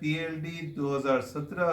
PLD 2017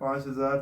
5,000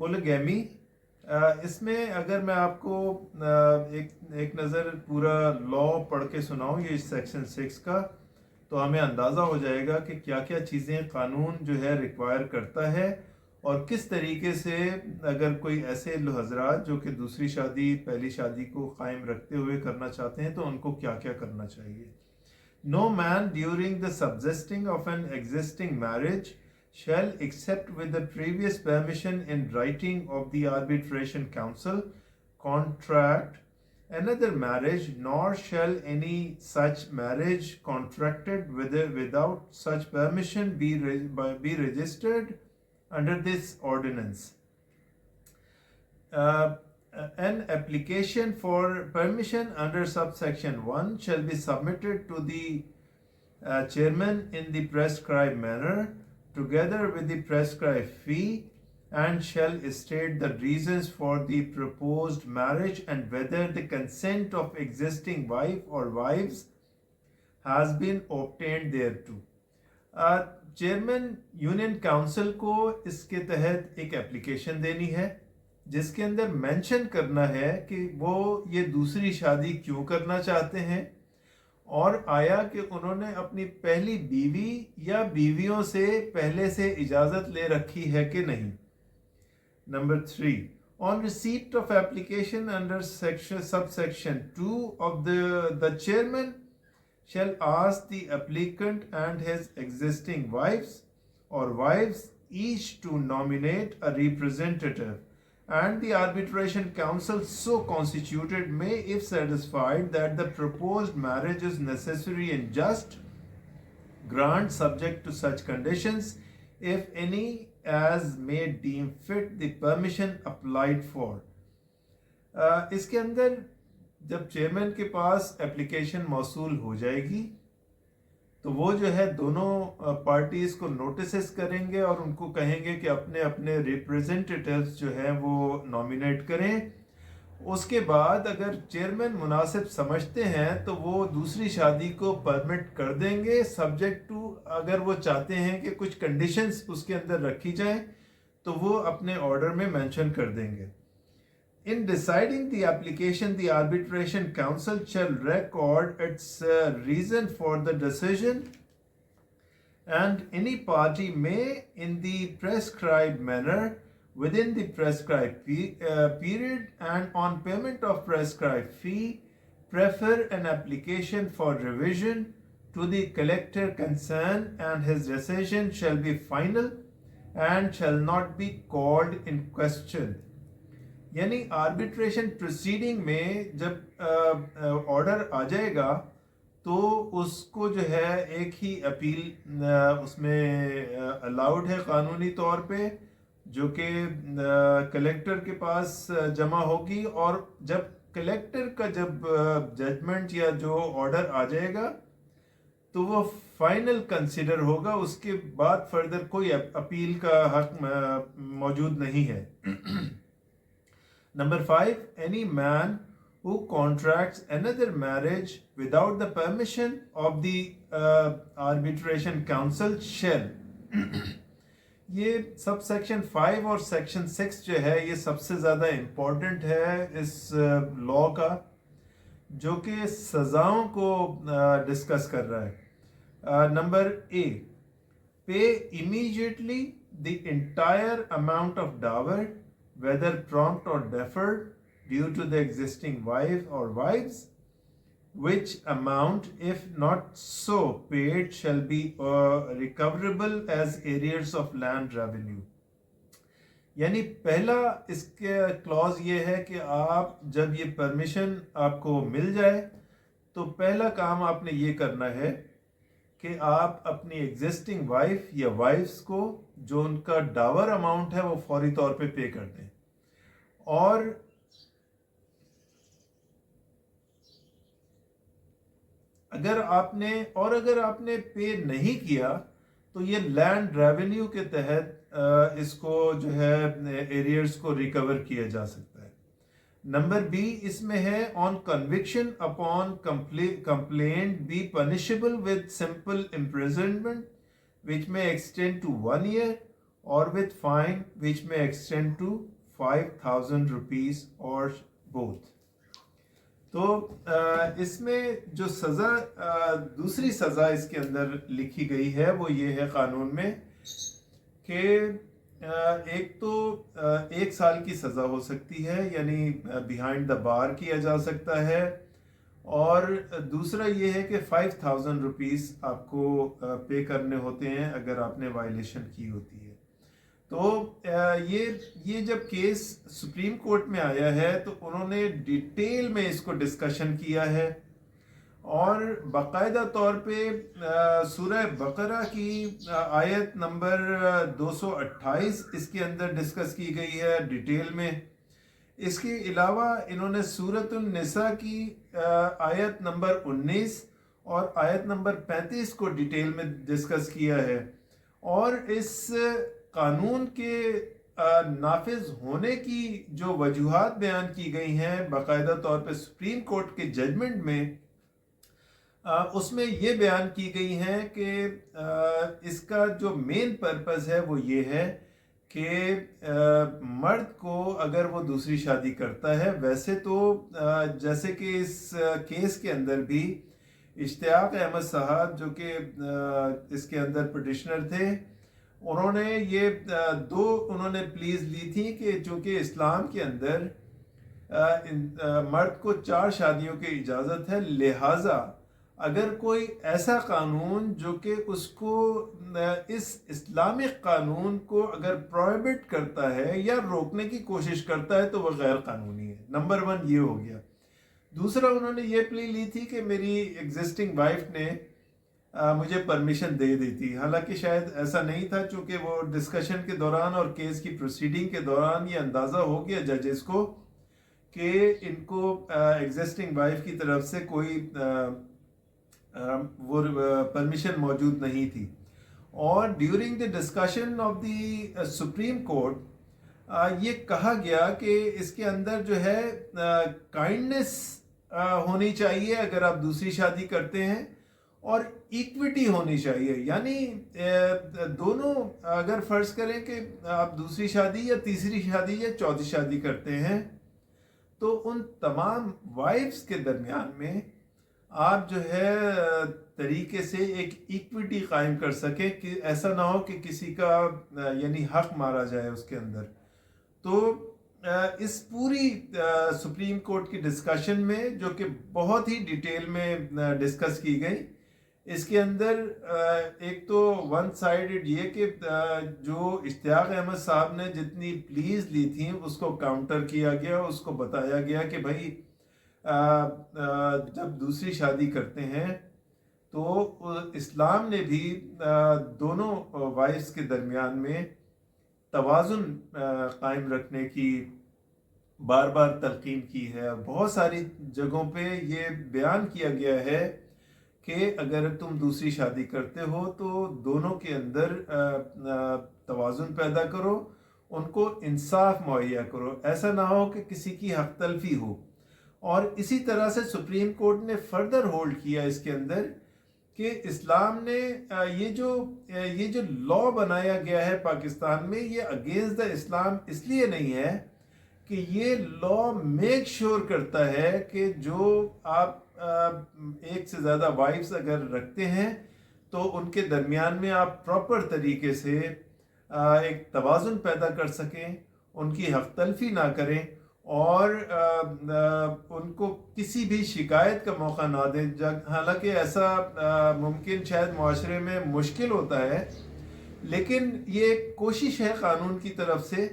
پولگیمی، اس میں اگر میں آپ کو ایک نظر پورا لا پڑھ کے سناؤں یہ سیکشن 6 کا، تو ہمیں اندازہ ہو جائے گا کہ کیا کیا چیزیں قانون جو ہے ریکوائر کرتا ہے، اور کس طریقے سے اگر کوئی ایسے حضرات جو کہ دوسری شادی پہلی شادی کو قائم رکھتے ہوئے کرنا چاہتے ہیں تو ان کو کیا کیا کرنا چاہیے۔ No man during the subsisting of an existing marriage shall, except with the previous permission in writing of the arbitration council, contract another marriage, nor shall any such marriage contracted without such permission be registered under this ordinance. An application for permission under subsection 1 shall be submitted to the chairman in the prescribed manner, together with the prescribed fee, and shall state the reasons for the proposed marriage and whether the consent of existing wife or wives has been obtained thereto. Chairman union council کو اس کے تحت ایک application دینی ہے جس کے اندر mention کرنا ہے کہ وہ یہ دوسری شادی کیوں کرنا چاہتے ہیں، اور آیا کہ انہوں نے اپنی پہلی بیوی یا بیویوں سے پہلے سے اجازت لے رکھی ہے کہ نہیں۔ Number 3، on receipt of application under subsection 2 of the chairman shall ask the applicant and his existing wives or wives each to nominate a representative, and the arbitration council so constituted may, if satisfied that the proposed marriage is necessary and just, grant subject to such conditions, if any, as may deem fit, the permission applied for. اس کے اندر جب chairman کے پاس application موصول ہو جائے گی تو وہ جو ہے دونوں پارٹیز کو نوٹسز کریں گے اور ان کو کہیں گے کہ اپنے اپنے ریپریزنٹیٹیوز جو ہیں وہ نامینیٹ کریں۔ اس کے بعد اگر چیئرمین مناسب سمجھتے ہیں تو وہ دوسری شادی کو پرمٹ کر دیں گے، سبجیکٹ ٹو اگر وہ چاہتے ہیں کہ کچھ کنڈیشنز اس کے اندر رکھی جائیں تو وہ اپنے آرڈر میں مینشن کر دیں گے۔ In deciding the application, the arbitration council shall record its reason for the decision, and any party may, in the prescribed manner, within the prescribed period and on payment of prescribed fee, prefer an application for revision to the collector concerned, and his decision shall be final and shall not be called in question. یعنی arbitration proceeding میں جب order آ جائے گا تو اس کو جو ہے ایک ہی appeal اس میں الاؤڈ ہے قانونی طور پہ، جو کہ کلیکٹر کے پاس جمع ہوگی، اور جب کلیکٹر کا جب ججمنٹ یا جو آرڈر آ جائے گا تو وہ فائنل کنسیڈر ہوگا، اس کے بعد فردر کوئی اپیل کا حق موجود نہیں ہے۔ Number 5, any man who contracts another marriage without the permission of the arbitration council shall یہ سب سیکشن 5 اور سیکشن 6 جو ہے یہ سب سے زیادہ امپورٹنٹ ہے اس لا کا، جو کہ سزاؤں کو ڈسکس کر رہا ہے۔ Number A، pay immediately the entire amount of dower, whether prompt or deferred, due to the existing wife or wives, which amount, if not so paid, shall be recoverable as arrears of land revenue. یعنی پہلا اس کے close یہ ہے کہ آپ جب یہ permission آپ کو مل جائے تو پہلا کام آپ نے یہ کرنا ہے کہ آپ اپنی ایگزسٹنگ وائف یا وائفز کو جو ان کا ڈاور اماؤنٹ ہے وہ فوری طور پہ پے کر دیں، اور اگر آپ نے پے نہیں کیا تو یہ لینڈ ریونیو کے تحت اس کو جو ہے ایریئرز کو ریکور کیا جا سکتا ہے۔ نمبر B اس میں ہے on conviction upon complaint be punishable with simple imprisonment which may extend to 1 year or with fine which may extend to 5,000 rupees or both. تو اس میں جو سزا دوسری سزا اس کے اندر لکھی گئی ہے وہ یہ ہے قانون میں کہ ایک تو 1 سال کی سزا ہو سکتی ہے، یعنی بیہائنڈ دا بار کیا جا سکتا ہے، اور دوسرا یہ ہے کہ 5,000 روپیز آپ کو پے کرنے ہوتے ہیں اگر آپ نے وائلیشن کی ہوتی ہے۔ تو یہ جب کیس سپریم کورٹ میں آیا ہے تو انہوں نے ڈیٹیل میں اس کو ڈسکشن کیا ہے، اور باقاعدہ طور پہ سورہ بقرہ کی آیت نمبر 228 اس کے اندر ڈسکس کی گئی ہے ڈیٹیل میں۔ اس کے علاوہ انہوں نے سورۃ النساء کی آیت نمبر 19 اور آیت نمبر 35 کو ڈیٹیل میں ڈسکس کیا ہے، اور اس قانون کے نافذ ہونے کی جو وجوہات بیان کی گئی ہیں باقاعدہ طور پہ سپریم کورٹ کے ججمنٹ میں، اس میں یہ بیان کی گئی ہیں کہ اس کا جو مین پرپز ہے وہ یہ ہے کہ مرد کو اگر وہ دوسری شادی کرتا ہے، ویسے تو جیسے کہ اس کیس کے اندر بھی اشتیاق احمد صاحب جو کہ اس کے اندر پٹیشنر تھے، انہوں نے یہ انہوں نے پلیز لی تھی کہ چونکہ اسلام کے اندر مرد کو 4 شادیوں کی اجازت ہے، لہٰذا اگر کوئی ایسا قانون جو کہ اس کو اس اسلامک قانون کو اگر پروہیبٹ کرتا ہے یا روکنے کی کوشش کرتا ہے تو وہ غیر قانونی ہے۔ نمبر 1 یہ ہو گیا۔ دوسرا انہوں نے یہ پلی لی تھی کہ میری ایگزسٹنگ وائف نے مجھے پرمیشن دے دی تھی، حالانکہ شاید ایسا نہیں تھا، چونکہ وہ ڈسکشن کے دوران اور کیس کی پروسیڈنگ کے دوران یہ اندازہ ہو گیا ججز کو کہ ان کو ایگزسٹنگ وائف کی طرف سے کوئی وہ پرمیشن موجود نہیں تھی، اور during the discussion of the supreme court یہ کہا گیا کہ اس کے اندر جو ہے کائنڈنس ہونی چاہیے اگر آپ دوسری شادی کرتے ہیں، اور ایکوٹی ہونی چاہیے، یعنی دونوں اگر فرض کریں کہ آپ دوسری شادی یا تیسری شادی یا چوتھی شادی کرتے ہیں تو ان تمام وائفز کے درمیان میں آپ جو ہے طریقے سے ایک ایکوٹی قائم کر سکیں کہ ایسا نہ ہو کہ کسی کا یعنی حق مارا جائے اس کے اندر۔ تو اس پوری سپریم کورٹ کی ڈسکشن میں جو کہ بہت ہی ڈیٹیل میں ڈسکس کی گئی، اس کے اندر ایک تو ون سائیڈڈ یہ کہ جو اشتیاق احمد صاحب نے جتنی پلیز لی تھیں اس کو کاؤنٹر کیا گیا، اس کو بتایا گیا کہ بھائی جب دوسری شادی کرتے ہیں تو اسلام نے بھی دونوں وائفز کے درمیان میں توازن قائم رکھنے کی بار بار تلقین کی ہے، اور بہت ساری جگہوں پہ یہ بیان کیا گیا ہے کہ اگر تم دوسری شادی کرتے ہو تو دونوں کے اندر توازن پیدا کرو، ان کو انصاف مہیا کرو، ایسا نہ ہو کہ کسی کی حق تلفی ہو۔ اور اسی طرح سے سپریم کورٹ نے فردر ہولڈ کیا اس کے اندر کہ اسلام نے یہ جو لا بنایا گیا ہے پاکستان میں، یہ اگینسٹ دا اسلام اس لیے نہیں ہے کہ یہ لا میک شور کرتا ہے کہ جو آپ ایک سے زیادہ وائفز اگر رکھتے ہیں تو ان کے درمیان میں آپ پراپر طریقے سے ایک توازن پیدا کر سکیں، ان کی حق تلفی نہ کریں، اور ان کو کسی بھی شکایت کا موقع نہ دیں۔ حالانکہ ایسا ممکن شاید معاشرے میں مشکل ہوتا ہے، لیکن یہ ایک کوشش ہے قانون کی طرف سے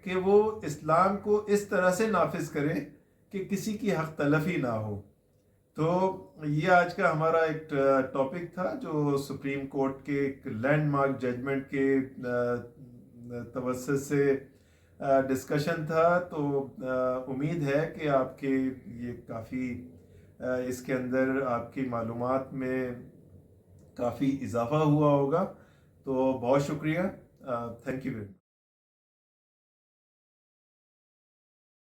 کہ وہ اسلام کو اس طرح سے نافذ کریں کہ کسی کی حق تلفی نہ ہو۔ تو یہ آج کا ہمارا ایک ٹاپک تھا جو سپریم کورٹ کے ایک لینڈ مارک ججمنٹ کے توسط سے ڈسکشن تھا۔ تو امید ہے کہ آپ کے یہ کافی اس کے اندر آپ کی معلومات میں کافی اضافہ ہوا ہوگا۔ تو بہت شکریہ، تھینک یو ویری مچ۔